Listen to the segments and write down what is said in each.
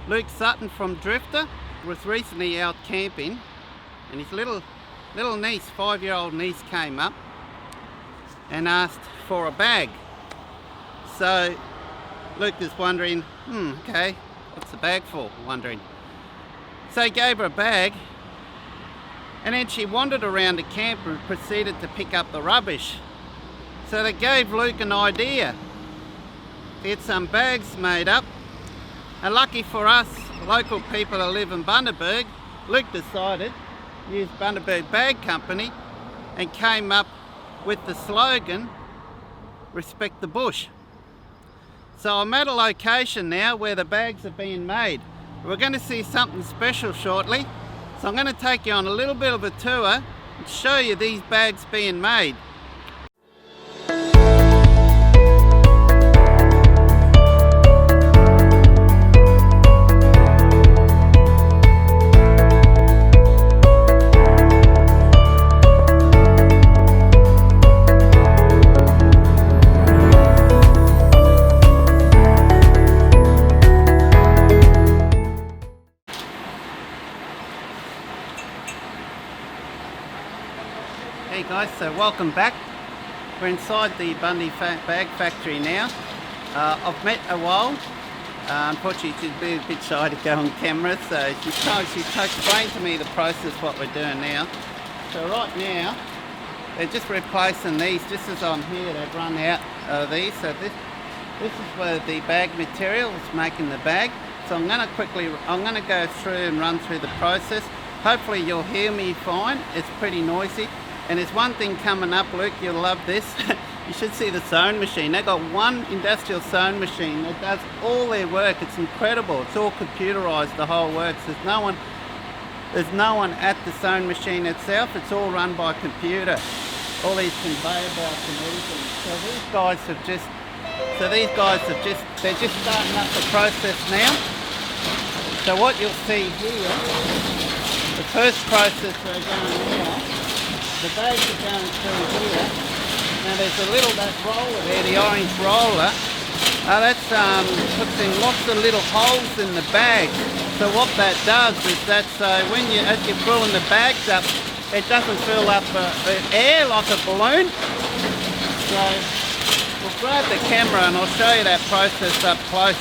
Luke Sutton from Drifter was recently out camping, and his little niece, 5-year-old niece, came up and asked for a bag. So Luke is wondering, okay, what's the bag for? Wondering. So he gave her a bag, and then she wandered around the camp and proceeded to pick up the rubbish. So that gave Luke an idea. He had some bags made up, and lucky for us local people that live in Bundaberg, Luke decided to use Bundaberg Bag Company and came up with the slogan, "Respect the bush." So I'm at a location now where the bags are being made. We're going to see something special shortly, so I'm going to take you on a little bit of a tour and show you these bags being made. Hey guys, so welcome back. We're inside the Bundy Bag Factory now. I've met Awal. Unfortunately she's a bit shy to go on camera, so she explained to me the process, what we're doing now. So right now, they're just replacing these. Just as I'm here, they've run out of these. So this is where the bag material is making the bag. So I'm going to go through and run through the process. Hopefully you'll hear me fine. It's pretty noisy. And there's one thing coming up, Luke, you'll love this. You should see the sewing machine. They've got one industrial sewing machine that does all their work. It's incredible. It's all computerized, the whole works. There's no one at the sewing machine itself. It's all run by computer. All these conveyor belts and everything. So these guys are just starting up the process now. So what you'll see here, the first process we're going now, the bags are going through here. Now there's that roller there, the orange roller. That puts in lots of little holes in the bag. So what that does is that as you're filling the bags up, it doesn't fill up with air like a balloon. So we'll grab the camera and I'll show you that process up close.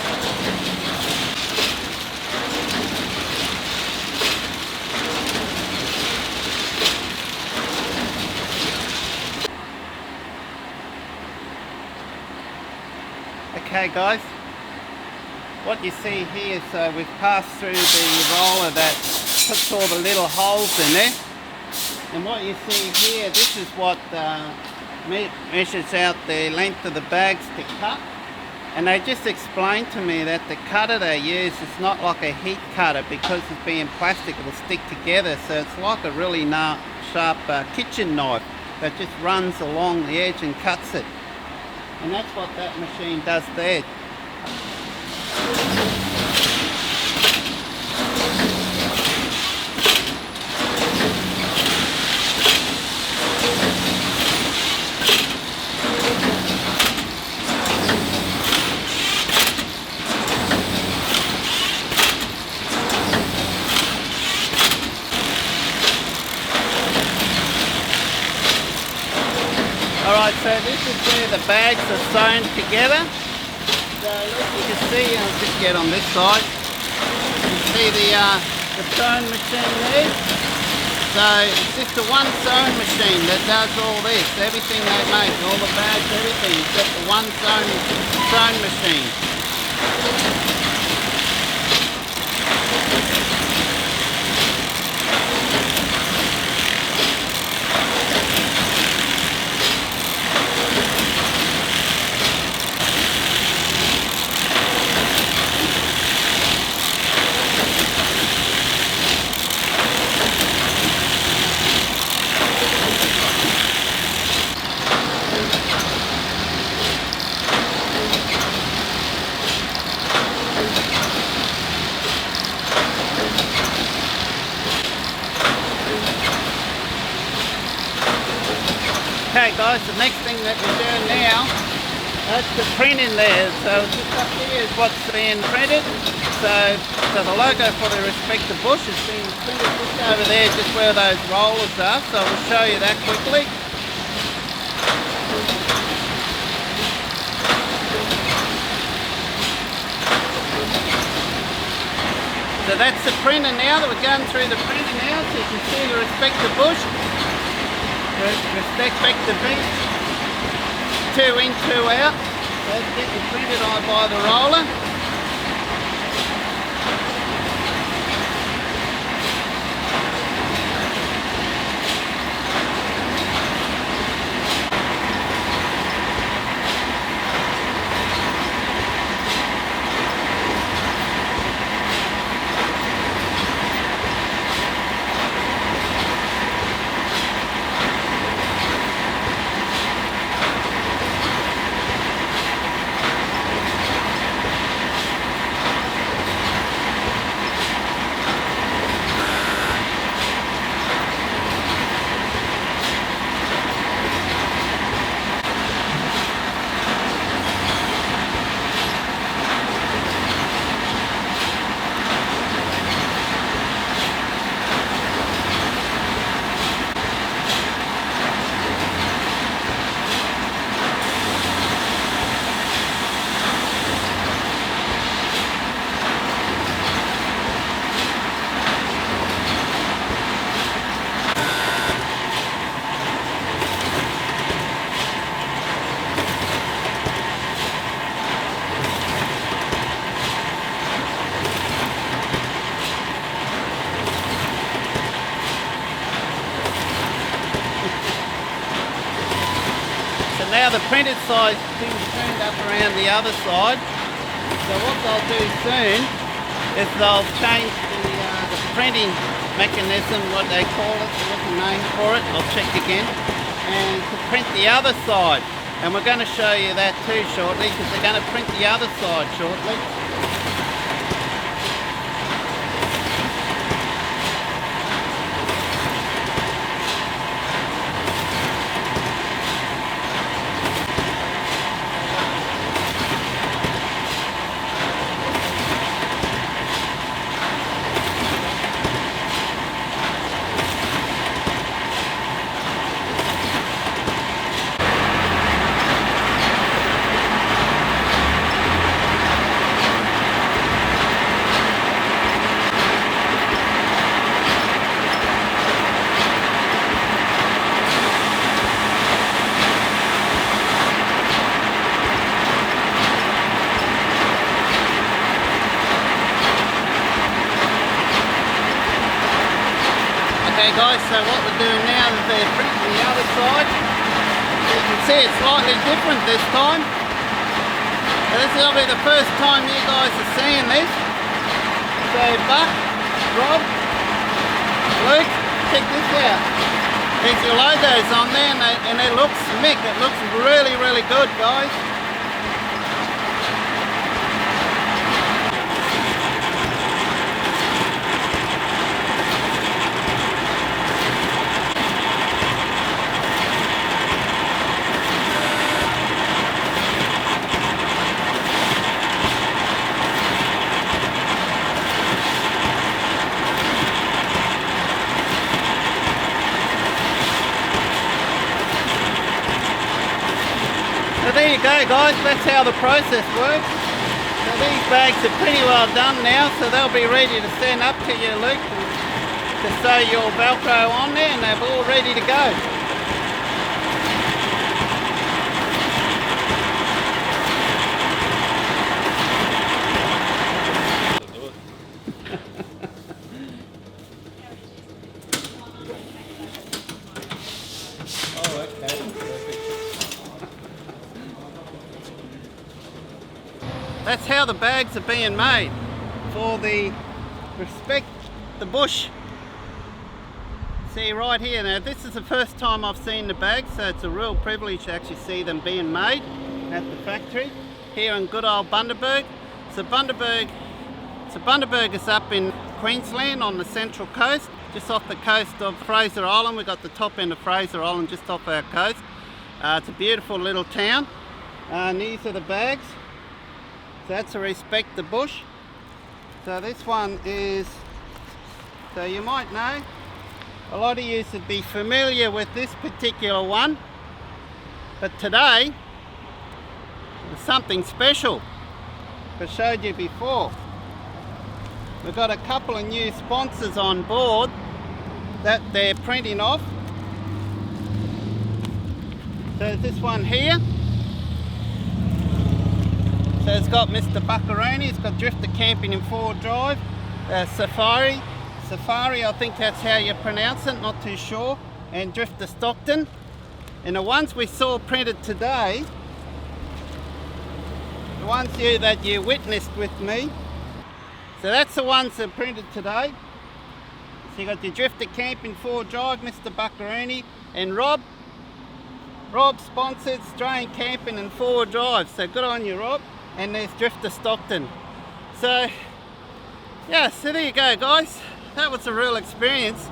Okay guys, what you see here, so we've passed through the roller that puts all the little holes in there, and what you see here, this is what measures out the length of the bags to cut. And they just explained to me that the cutter they use is not like a heat cutter, because it's being plastic, it'll stick together, so it's like a really sharp kitchen knife that just runs along the edge and cuts it. And that's what that machine does there. Alright, so this is where the bags are sewn together. So you can see, I'll just get on this side. You can see the sewing machine there. So it's just the one sewing machine that does all this. Everything they make, all the bags, everything, except the one sewing machine. Okay guys, the next thing that we're doing now, that's the printing there. So just up here is what's being printed. So the logo for the Respect the Bush has been printed just over there, just where those rollers are. So we'll show you that quickly. So that's the printer now, that we're going through the printer now, so you can see the Respect the Bush, Respect the Beach, 2 in, 2 out. So that's getting printed on by the roller. Now the printed side's been turned up around the other side. So what they'll do soon is they'll change the printing mechanism, what they call it, what's the name for it, I'll check again, and to print the other side. And we're going to show you that too shortly, because they're going to print the other side shortly. Okay guys, so what we're doing now is they're printing the other side. You can see it's slightly different this time. So this will be the first time you guys are seeing this. So Buck, Rob, Luke, check this out. There's your logos on there and it looks smick. It looks really, really good guys. So there you go guys, that's how the process works. So these bags are pretty well done now, so they'll be ready to send up to you, Luke, to sew your Velcro on there, and they're all ready to go. Oh, okay. That's how the bags are being made for the Respect the Bush. See right here, now this is the first time I've seen the bags, so it's a real privilege to actually see them being made at the factory here in good old Bundaberg. So Bundaberg is up in Queensland on the central coast, just off the coast of Fraser Island. We've got the top end of Fraser Island just off our coast. It's a beautiful little town. And these are the bags. So that's a Respect the Bush. So this one is, so you might know, a lot of you would be familiar with this particular one, but today there's something special. I showed you before. We've got a couple of new sponsors on board that they're printing off. So this one here. So it's got Mr. Buccaroni, it's got Drifter Camping in 4-wheel drive, Safari, I think that's how you pronounce it, not too sure, and Drifter Stockton. And the ones we saw printed today, the ones that you witnessed with me, so that's the ones that printed today. So you got your Drifter Camping 4-wheel drive, Mr. Buccaroni, and Rob sponsored Australian Camping and 4-wheel drive, so good on you, Rob. And there's Drifter Stockton. So yeah, so there you go guys, that was a real experience.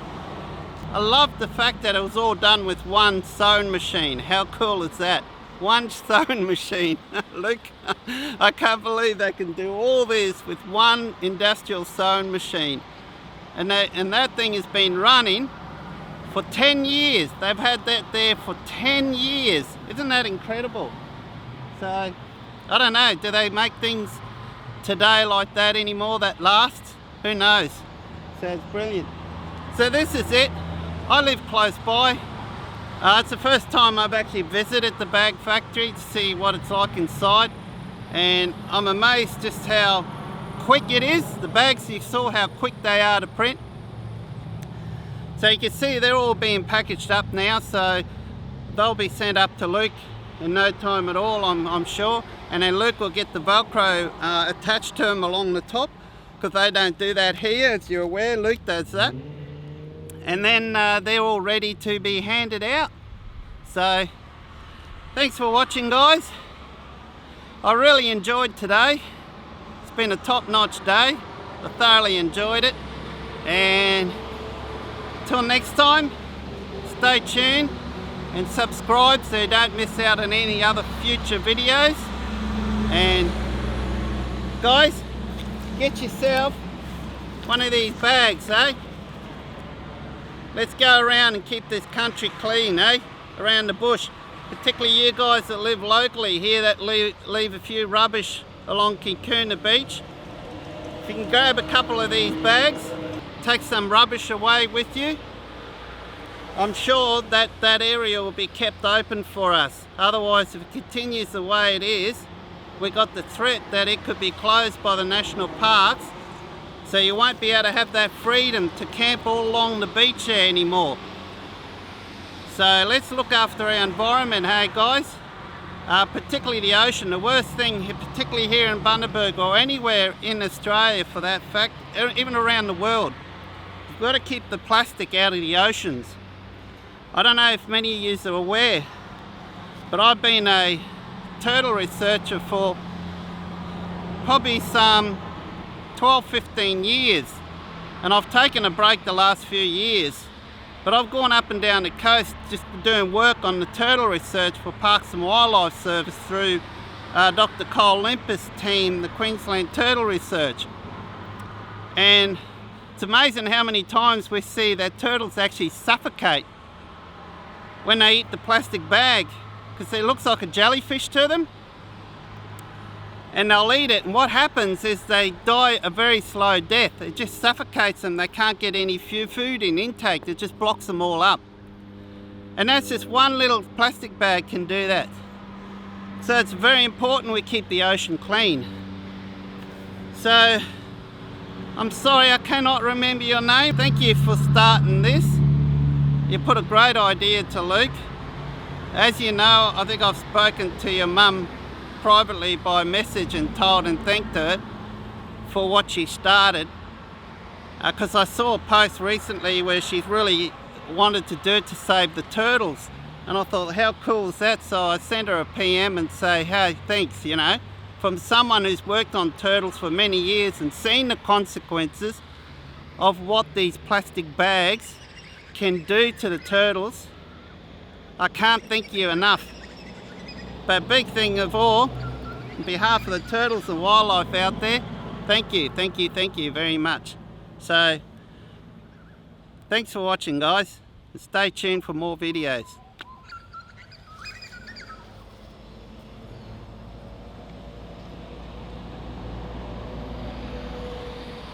I love the fact that it was all done with one sewing machine. How cool is that? One sewing machine. Look, I can't believe they can do all this with one industrial sewing machine. And that thing has been running for 10 years. They've had that there for 10 years. Isn't that incredible? So I don't know, do they make things today like that anymore that lasts? Who knows? So it's brilliant. So this is it. I live close by. It's the first time I've actually visited the bag factory to see what it's like inside. And I'm amazed just how quick it is. The bags, you saw how quick they are to print. So you can see they're all being packaged up now. So they'll be sent up to Luke in no time at all, I'm sure. And then Luke will get the Velcro attached to them along the top, because they don't do that here, as you're aware. Luke does that. And then they're all ready to be handed out. So thanks for watching guys. I really enjoyed today. It's been a top-notch day. I thoroughly enjoyed it. And until next time, stay tuned and subscribe so you don't miss out on any other future videos. And guys, get yourself one of these bags, eh? Let's go around and keep this country clean, eh? Around the bush. Particularly you guys that live locally here that leave a few rubbish along Kinkuna Beach. If you can grab a couple of these bags, take some rubbish away with you, I'm sure that that area will be kept open for us. Otherwise, if it continues the way it is, we got the threat that it could be closed by the national parks, so you won't be able to have that freedom to camp all along the beach there anymore. So let's look after our environment, hey guys? Particularly the ocean. The worst thing, particularly here in Bundaberg or anywhere in Australia for that fact, even around the world, we've got to keep the plastic out of the oceans. I don't know if many of you are aware, but I've been a turtle researcher for probably some 12-15 years, and I've taken a break the last few years, but I've gone up and down the coast just doing work on the turtle research for Parks and Wildlife Service through Dr. Cole Limpus' team, the Queensland Turtle Research. And it's amazing how many times we see that turtles actually suffocate when they eat the plastic bag, because it looks like a jellyfish to them, and they'll eat it, and what happens is they die a very slow death. It just suffocates them. They can't get any food in intake. It just blocks them all up, and that's just one little plastic bag can do that. So it's very important we keep the ocean clean. So I'm sorry I cannot remember your name. Thank you for starting this. You put a great idea to Luke. As you know, I think I've spoken to your mum privately by message and told and thanked her for what she started. Because I saw a post recently where she's really wanted to do it to save the turtles. And I thought, how cool is that? So I sent her a PM and say, hey, thanks, you know, from someone who's worked on turtles for many years and seen the consequences of what these plastic bags can do to the turtles. I can't thank you enough. But big thing of all, on behalf of the turtles and wildlife out there, Thank you very much. So, thanks for watching, guys. Stay tuned for more videos.